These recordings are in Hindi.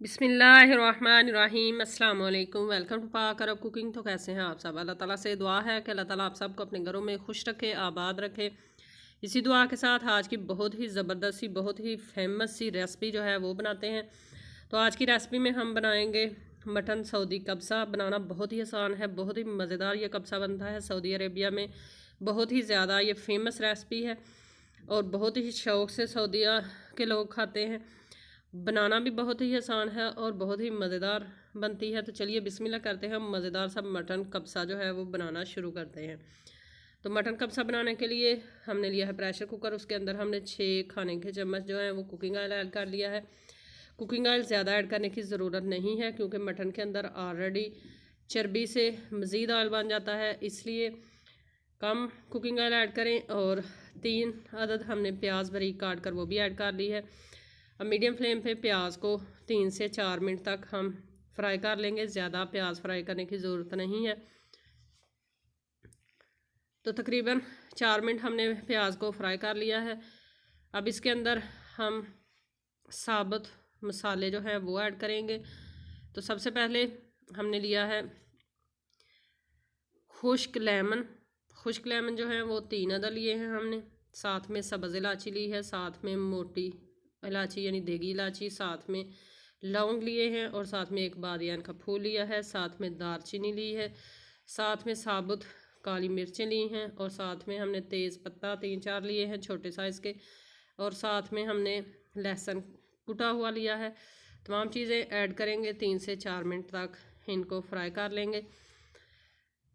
बिस्मिल्लाहिर्रहमानिर्रहीम अस्सलाम वालेकुम। वेलकम टू पाक अरब कुकिंग। तो कैसे हैं आप सब? अल्लाह ताला से दुआ है कि अल्लाह ताला आप सबको अपने घरों में खुश रखे, आबाद रखे। इसी दुआ के साथ आज की बहुत ही ज़बरदस्त सी, बहुत ही फेमस सी रेसिपी जो है वो बनाते हैं। तो आज की रेसिपी में हम बनाएंगे मटन सऊदी कब्सा। बनाना बहुत ही आसान है, बहुत ही मज़ेदार ये कब्सा बनता है सऊदी अरेबिया में। बहुत ही ज़्यादा ये फेमस रेसिपी है और बहुत ही शौक़ से सऊदीया के लोग खाते हैं। बनाना भी बहुत ही आसान है और बहुत ही मज़ेदार बनती है। तो चलिए बिस्मिल्लाह करते हैं, हम मज़ेदार सा मटन कब्सा जो है वो बनाना शुरू करते हैं। तो मटन कब्सा बनाने के लिए हमने लिया है प्रेशर कुकर। उसके अंदर हमने 6 खाने के चम्मच जो है वो कुकिंग ऑयल ऐड कर लिया है। कुकिंग ऑयल ज़्यादा ऐड करने की ज़रूरत नहीं है क्योंकि मटन के अंदर ऑलरेडी चर्बी से मज़ीद ऑयल बन जाता है, इसलिए कम कुकिंग ऑयल ऐड करें। और 3 अदद हमने प्याज बारीक काट कर वो भी ऐड कर ली है। अब मीडियम फ्लेम पे प्याज को 3 से 4 मिनट तक हम फ्राई कर लेंगे। ज़्यादा प्याज फ्राई करने की ज़रूरत नहीं है। तो तकरीबन 4 मिनट हमने प्याज को फ्राई कर लिया है। अब इसके अंदर हम साबुत मसाले जो है वो ऐड करेंगे। तो सबसे पहले हमने लिया है खुश्क लेमन। खुश्क लेमन जो है वो 3 अदद लिए हैं हमने। साथ में सब्ज़ इलायची ली है, साथ में मोटी इलायची यानी देगी इलायची, साथ में लौंग लिए हैं और साथ में एक बादियान का फूल लिया है, साथ में दालचीनी ली है, साथ में साबुत काली मिर्चें ली हैं और साथ में हमने तेज़ पत्ता 3-4 लिए हैं छोटे साइज़ के, और साथ में हमने लहसुन कुटा हुआ लिया है। तमाम चीज़ें ऐड करेंगे, 3 से 4 मिनट तक इनको फ्राई कर लेंगे।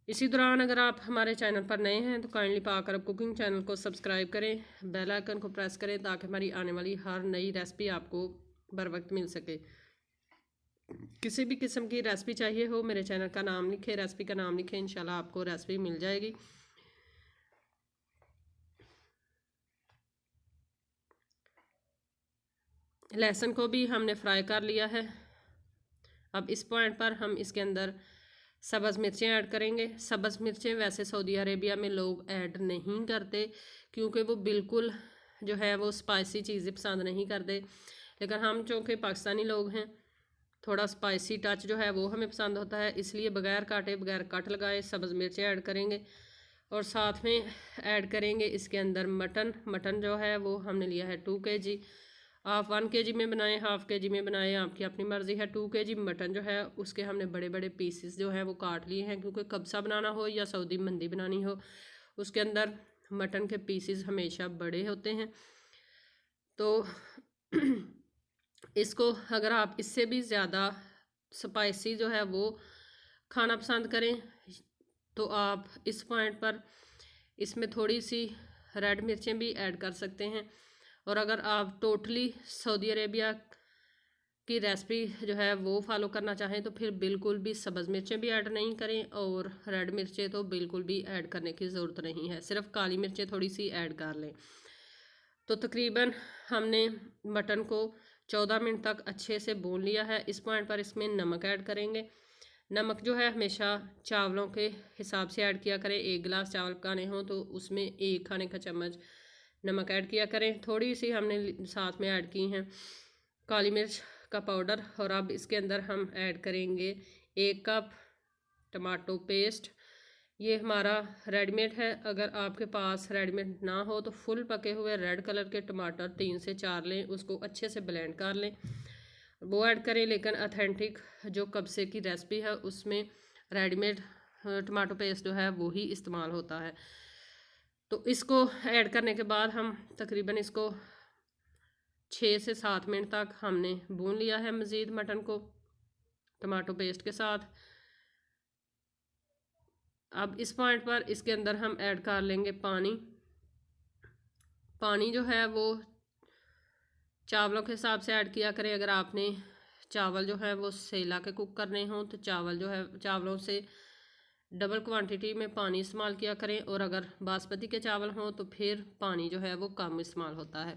इसी दौरान अगर आप हमारे चैनल पर नए हैं तो काइंडली पाक अरब कुकिंग चैनल को सब्सक्राइब करें, बेल आइकन को प्रेस करें ताकि हमारी आने वाली हर नई रेसिपी आपको बर वक्त मिल सके। किसी भी किस्म की रेसिपी चाहिए हो, मेरे चैनल का नाम लिखें, रेसिपी का नाम लिखें, इंशाल्लाह आपको रेसिपी मिल जाएगी। लहसुन को भी हमने फ्राई कर लिया है। अब इस पॉइंट पर हम इसके अंदर सब्ज़ मिर्चें ऐड करेंगे। सब्ज़ मिर्चें वैसे सऊदी अरेबिया में लोग ऐड नहीं करते क्योंकि वो बिल्कुल जो है वो स्पाइसी चीज़ें पसंद नहीं करते, लेकिन हम चूँकि पाकिस्तानी लोग हैं, थोड़ा स्पाइसी टच जो है वो हमें पसंद होता है, इसलिए बगैर काटे बगैर कट लगाए सब्ज़ मिर्चें ऐड करेंगे। और साथ में ऐड करेंगे इसके अंदर मटन जो है वो हमने लिया है 2 kg। आप 1 kg में बनाएं, हाफ़ kg में बनाएं, आपकी अपनी मर्ज़ी है। 2 kg मटन जो है उसके हमने बड़े बड़े पीसेस जो है वो काट लिए हैं क्योंकि कब्सा बनाना हो या सऊदी मंदी बनानी हो, उसके अंदर मटन के पीसेस हमेशा बड़े होते हैं। तो इसको अगर आप इससे भी ज़्यादा स्पाइसी जो है वो खाना पसंद करें तो आप इस पॉइंट पर इसमें थोड़ी सी रेड मिर्चें भी ऐड कर सकते हैं। और अगर आप टोटली सऊदी अरेबिया की रेसिपी जो है वो फॉलो करना चाहें तो फिर बिल्कुल भी सब्ज़ मिर्चें भी ऐड नहीं करें और रेड मिर्चें तो बिल्कुल भी ऐड करने की ज़रूरत नहीं है, सिर्फ काली मिर्चें थोड़ी सी ऐड कर लें। तो तकरीबन हमने मटन को 14 मिनट तक अच्छे से भून लिया है। इस पॉइंट पर इसमें नमक ऐड करेंगे। नमक जो है हमेशा चावलों के हिसाब से ऐड किया करें। 1 गिलास चावल पकाने हों तो उसमें 1 खाने का चम्मच नमक ऐड किया करें। थोड़ी सी हमने साथ में ऐड की हैं काली मिर्च का पाउडर। और अब इसके अंदर हम ऐड करेंगे 1 कप टमाटो पेस्ट। ये हमारा रेडीमेड है, अगर आपके पास रेडीमेड ना हो तो फुल पके हुए रेड कलर के टमाटर 3 से 4 लें, उसको अच्छे से ब्लेंड कर लें, वो ऐड करें। लेकिन अथेंटिक जो कब्से की रेसिपी है उसमें रेडीमेड टमाटो पेस्ट जो है वो ही इस्तेमाल होता है। तो इसको ऐड करने के बाद हम तकरीबन इसको 6 से 7 मिनट तक हमने भून लिया है मज़ीद मटन को टमाटो पेस्ट के साथ। अब इस पॉइंट पर इसके अंदर हम ऐड कर लेंगे पानी। पानी जो है वो चावलों के हिसाब से ऐड किया करें। अगर आपने चावल जो है वो सेला के कुक करने हों तो चावल जो है चावलों से डबल क्वांटिटी में पानी इस्तेमाल किया करें, और अगर बासमती के चावल हों तो फिर पानी जो है वो कम इस्तेमाल होता है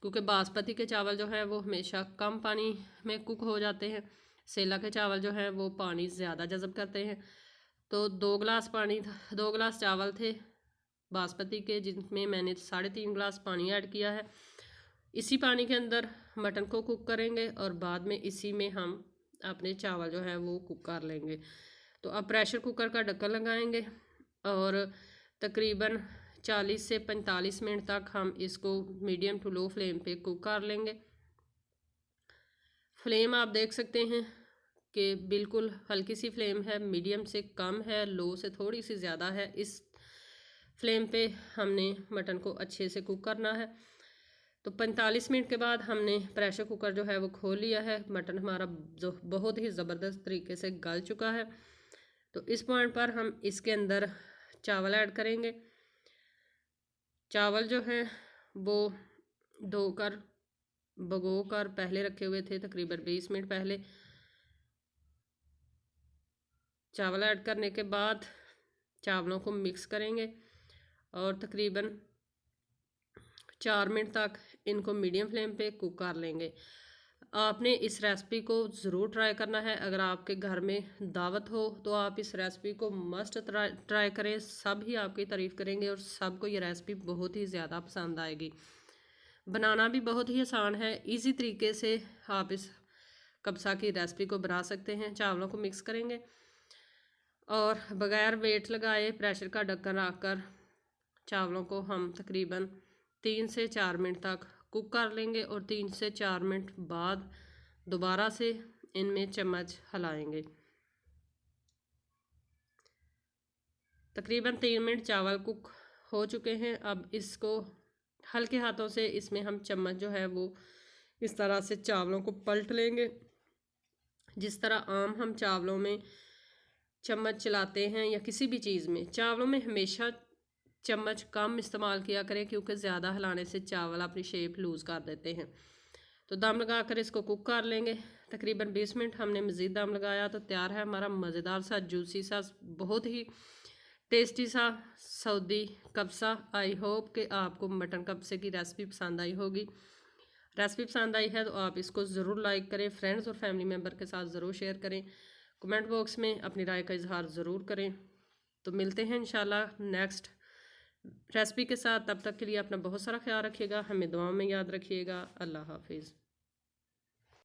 क्योंकि बासमती के चावल जो है वो हमेशा कम पानी में कुक हो जाते हैं। सेला के चावल जो है वो पानी ज़्यादा जज़ब करते हैं। तो 2 गिलास पानी 2 गिलास चावल थे बासमती के जिनमें मैंने 3.5 गिलास पानी ऐड किया है। इसी पानी के अंदर मटन को कुक करेंगे और बाद में इसी में हम अपने चावल जो है वो कुक कर लेंगे। तो अब प्रेशर कुकर का ढक्कन लगाएंगे और तकरीबन 40 से 45 मिनट तक हम इसको मीडियम टू लो फ्लेम पे कुक कर लेंगे। फ्लेम आप देख सकते हैं कि बिल्कुल हल्की सी फ्लेम है, मीडियम से कम है, लो से थोड़ी सी ज़्यादा है। इस फ्लेम पे हमने मटन को अच्छे से कुक करना है। तो 45 मिनट के बाद हमने प्रेशर कुकर जो है वो खोल लिया है। मटन हमारा जो बहुत ही ज़बरदस्त तरीके से गल चुका है। तो इस पॉइंट पर हम इसके अंदर चावल ऐड करेंगे। चावल जो हैं वो धोकर भगो कर पहले रखे हुए थे, तकरीबन 20 मिनट पहले। चावल ऐड करने के बाद चावलों को मिक्स करेंगे और तकरीबन 4 मिनट तक इनको मीडियम फ्लेम पे कुक कर लेंगे। आपने इस रेसिपी को ज़रूर ट्राई करना है। अगर आपके घर में दावत हो तो आप इस रेसिपी को मस्ट ट्राई करें। सब ही आपकी तारीफ़ करेंगे और सबको ये रेसिपी बहुत ही ज़्यादा पसंद आएगी। बनाना भी बहुत ही आसान है, इजी तरीके से आप इस कब्सा की रेसिपी को बना सकते हैं। चावलों को मिक्स करेंगे और बग़ैर वेट लगाए प्रेशर का ढक्कन रखकर चावलों को हम तकरीबन 3 से 4 मिनट तक कुक कर लेंगे और 3 से 4 मिनट बाद दोबारा से इनमें चम्मच हिलाएंगे। तकरीबन 3 मिनट चावल कुक हो चुके हैं। अब इसको हल्के हाथों से इसमें हम चम्मच जो है वो इस तरह से चावलों को पलट लेंगे। जिस तरह आम हम चावलों में चम्मच चलाते हैं या किसी भी चीज़ में, चावलों में हमेशा चम्मच कम इस्तेमाल किया करें क्योंकि ज़्यादा हिलाने से चावल अपनी शेप लूज़ कर देते हैं। तो दम लगा कर इसको कुक कर लेंगे। तकरीबन 20 मिनट हमने मज़ीद दम लगाया तो तैयार है हमारा मज़ेदार सा जूसी सा बहुत ही टेस्टी सा सऊदी कब्सा। आई होप कि आपको मटन कब्से की रेसिपी पसंद आई होगी। रेसिपी पसंद आई है तो आप इसको ज़रूर लाइक करें, फ्रेंड्स और फैमिली मेम्बर के साथ ज़रूर शेयर करें, कमेंट बॉक्स में अपनी राय का इजहार ज़रूर करें। तो मिलते हैं इंशाल्लाह नेक्स्ट रेसिपी के साथ। तब तक के लिए अपना बहुत सारा ख्याल रखिएगा, हमें दुआ में याद रखिएगा। अल्लाह हाफिज़।